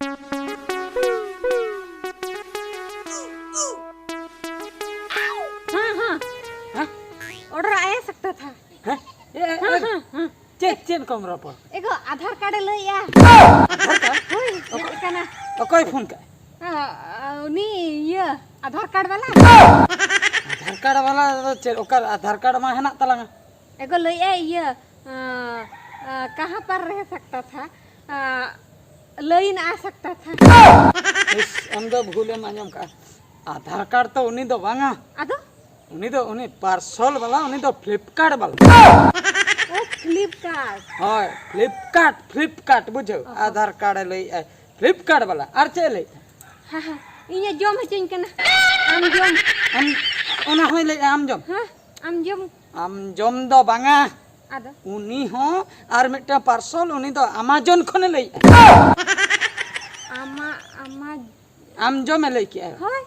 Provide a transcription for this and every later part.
हाँ हाँ हाँ? ऑर्डर आ सकता था। हाँ? हाँ। चेन कम रहा एगो आधार कार्ड ले या होई kana कोई फोन का उनी ये आधार कार्ड वाला आधार कार्ड वाला ओकर आधार कार्ड में हेना तलांगा एगो ले या ये कहाँ पर रह सकता था लाइन आ सकता था हम तो भूले मांजम का आधार कार्ड तो उन्हीं दो बांगा अदो उन्हीं पार्सल वाला उन्हीं दो फ्लिपकार्ट वाला ओ फ्लिपकार्ट हाय फ्लिपकार्ट बुझो आधार कार्ड ले फ्लिपकार्ट वाला आर चे ले हाँ हाँ इन्हें जम है चिंकन आम जम हम उन्हें होय ले आम जम हाँ आम जम दो बांगा अदो उन्हीं हो आर मिट्टा पार्सल उन्हीं दो अमेज़न खने ले आमा आमा आम जम ले क्या हाय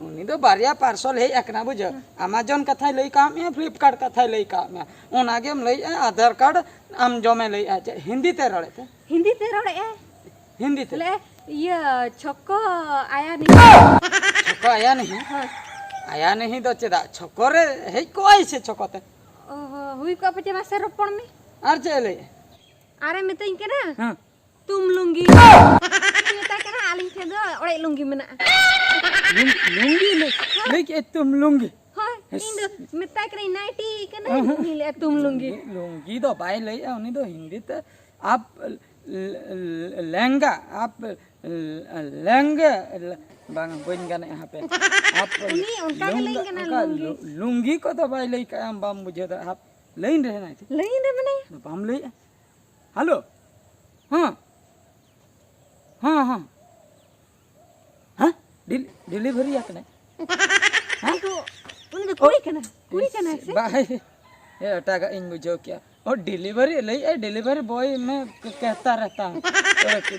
उन्हीं दो बारिया पार्सल है एकना बुझो अमेज़न कथा ले काम है फ्लिपकार्ट कथा ले काम है उन आगे हम ले आधार कार्ड आम जमे ले हिंदी ते रड़े थे हिंदी ते रड़े हिंदी ते ले ये छक्को आया नहीं छक्को आया नहीं तो चेदा छक्को रे हे को ऐसे छक्को ते ओहो हुई को पचे मासे रोपण में आर चले अरे मैं तो इनके ना हां तुम लुंगी मैं ता करा आलिंग थे दो ओड़े लुंगी मना लुंगी ले के तुम लुंगी हां इन मैं ता करे नाइटी के ना लुंगी ले तुम लुंगी तो बाय ले उन्हीं तो हिंदी ते आप लहंगा आप लहंगे बांग बन गने यहाँ पे आप उन्हीं उनका के लेंगे ना लुंगी को तो भाई ले का हम बाम बुझे तो आप लेन रहे ना थे लेन रे मने तो बाम ले हेलो हाँ हाँ हाँ हाँ डिलीवरी आकने हाँ तो उन्हें तो कुड़ी कना से भाई ये टाका इन बुझो क्या और डिलीवरी ले डिलीवरी बॉय में कहता रहता हूँ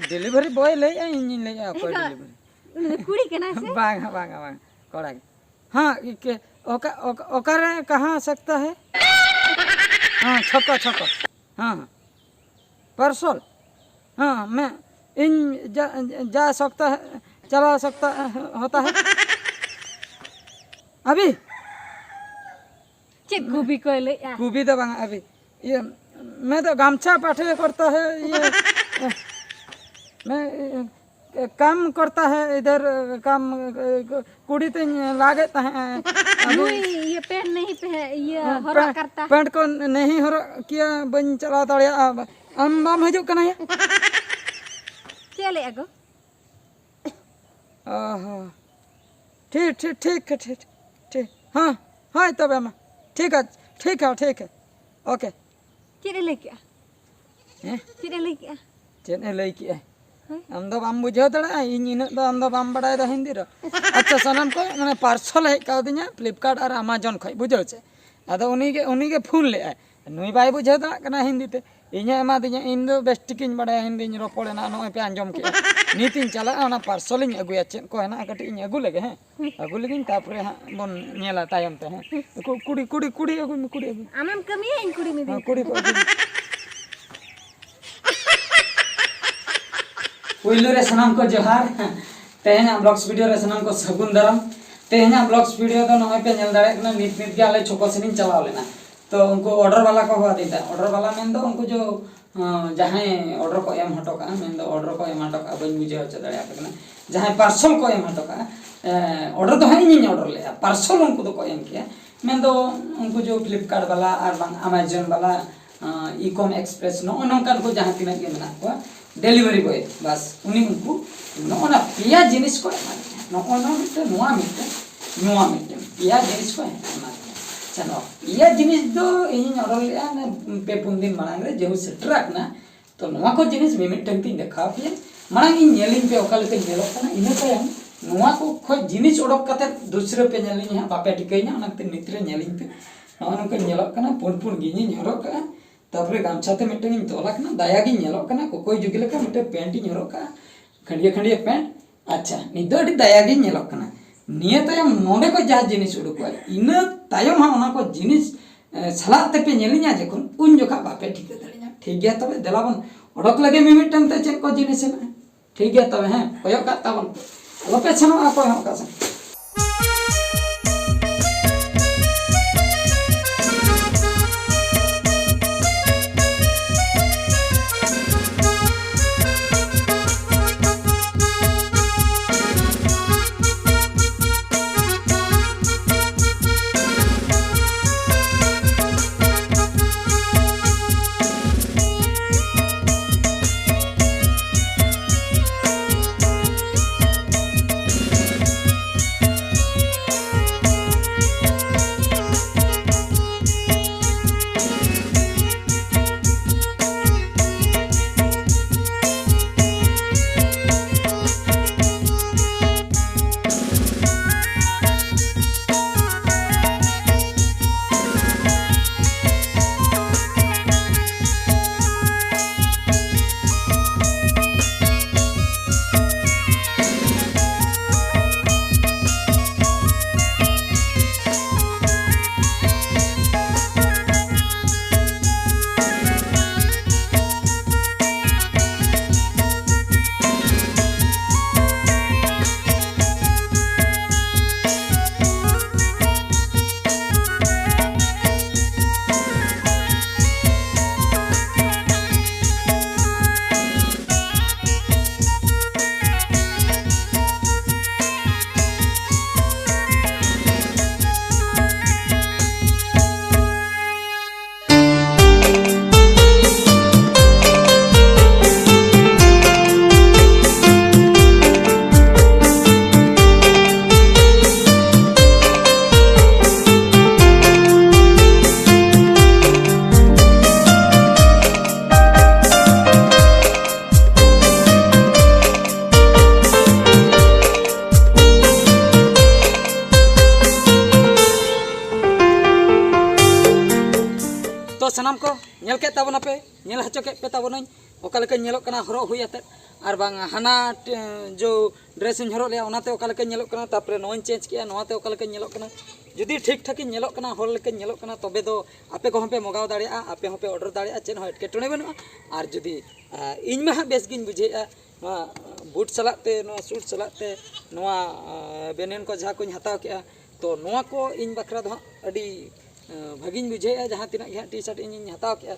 डिलीवरी बॉय ले इन ले कोई डिलीवरी कुड़ी कना से बांगा कोड़ा हाँ के ओकर कहाँ आ सकता है हाँ छक्को हाँ पार्सल हाँ मैं इन जा सकता है चला सकता होता है अभी चेक गोभी को ले या गोभी तो बांगा अभी ये मैं तो गामछा पाठे करता है ये मैं काम करता है इधर काम कुड़ी तो लागता है ये पेंट नहीं पे ये हरा करता पेंट को नहीं हरा किया बन चला दड़िया हम बाम हजू कना है चले अगो ठीक हाँ हाँ तब हम ठीक है ओके चिड़े ले क्या चेने ले किया हम तो बाम बुझे दड़ा इन तो हम तो बाम बड़ा दा हिंदी रो अच्छा सनम को माने पार्सल है का दिया फ्लिपकार्ट और अमेज़न खै बुझो छे अदा उनी के फोन ले नुई बाय बुझे दड़ा कना हिंदी ते इने एमा दिया इन दो बेस्टिकिन बड़ा हिंदी रो पड़े ना नो पे अंजम के नीतिन चला ना पार्सल इन अगुया चेन को है ना कटी इन अगु लगे हैं अगु लेकिन तापरे बन नेला तायम ते हैं कुड़ी अगु आमम कमी है इन कुड़ी में हां कुड़ी को पुइलु रे सनम को जोहार तेहना ब्लॉग्स वीडियो रे सनम को सगुन दरम तेहना ब्लॉग्स वीडियो तो नय पे नेल दाड़े कना नित के आले छोको सेनिन चलाव लेना तो उनको ऑर्डर वाला को हुआ देता ऑर्डर वाला मेन दो उनको जो जहां ऑर्डर को एम हटो का मेन दो ऑर्डर को एम हटो का बन बुझे हो दाड़े आपकना जहां पार्सल को एम हटो का ऑर्डर तो है इन ऑर्डर ले पार्सल उनको तो को एम किया मेन दो उनको जो फ्लिपकार्ट वाला और अमेज़न वाला ई-कॉम एक्सप्रेस नो नोकन को जहां तिना के मेना को डिलीवरी बॉय बस उनी उनको नोना पिया जिनिस को नोना मिटे पिया जिनिस को चलो पिया जिनिस दो इन ऑर्डर ले पे पुन दिन मांग रे जेहु सेटराक ना तो नोआ को जिनिस मिमिटन तीन देखा पिया मांग इन नेलिंग पे ओकल के नेलो ना इने तायम नोआ को खो जिनिस ओडक कते दूसरे पे नेलिंग हा बापे टिकैना ओनते नित्रे नेलिंग पे नोन को नेलो कना पुन गिनी नेरो का तापरे गामछाते मिटन इन तोला कना दाया गी नेलो कना कोई जुगिले का मिटे पेंट इन नेरो का खंडिया पेंट अच्छा निदो अडी दाया गी नेलो कना निये तायम नोडे को जा जिनिस उडुक इन तायम हा ओना को जिनिस सलाते पे नेलिया जखन उन जोका बापे ठीक दड़िया ठीक गया तबे देलाबन ओडक लगे मिमिटन ते चेक को जिनिस है ठीक है तब हैं कोयक का तबन लोपे छनो आ कोय हम का से तो सनाम को नेल के ताबना पे नेल हचो के पे ताबनाई ओका लेके नेलोक कना हरो हुई आते और बांग हाना जो ड्रेस इन हरो ले ओनाते ओका लेके नेलोक कना तापरे नोन चेंज किया नोआते ओका लेके नेलोक कना जुदी ठीक ठाक नेलोक कना होल लेके नेलोक कना तबे दो आपे को हम पे मगाव दाड़िया आपे हम पे ऑर्डर दाड़िया चेन हो एटकेटणे बनुआ और जुदी इन में बेस गिन बुझेआ बूट सलाते नो सूट सलाते नोआ बेनेन को जहा को हताव के तो नोआ को इन बखरा दो अडी भागिन बुझे जहाँ तीना टी शर्ट इन हताव के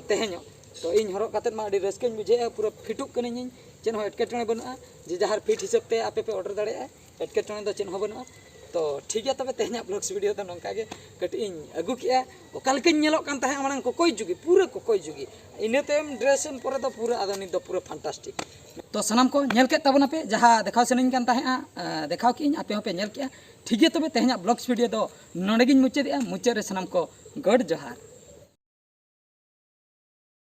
तेहन तो इन हरक काते मा अडी रस्कन बुझे पूरा फिटुक कनी चेन हो एटकेटणे बनुआ जे जहाँ फिट हिसाब से आपे पे ऑर्डर दाड़े एटकेटणे दो चेन हो बनुआ तो ठीक है तबे तेहना ब्लॉग्स वीडियो तो नौका के कटी इन अगु के ओकालके नेलोक कान ताहे मांग कोकोई जुगी पूरा कोकोई जुगी इने तेम ड्रेसन पर तो पूरा आदनी तो पूरा फैंटास्टिक तो सनाम को नेल के तबना पे जहाँ देखाव सनिन कान ताहे देखाव की आपे हो पे नेल के ठीक है तबे तेहना ब्लॉग्स वीडियो तो नोडेगिन मुचाद मुचाद रे सनाम को गड जोहार।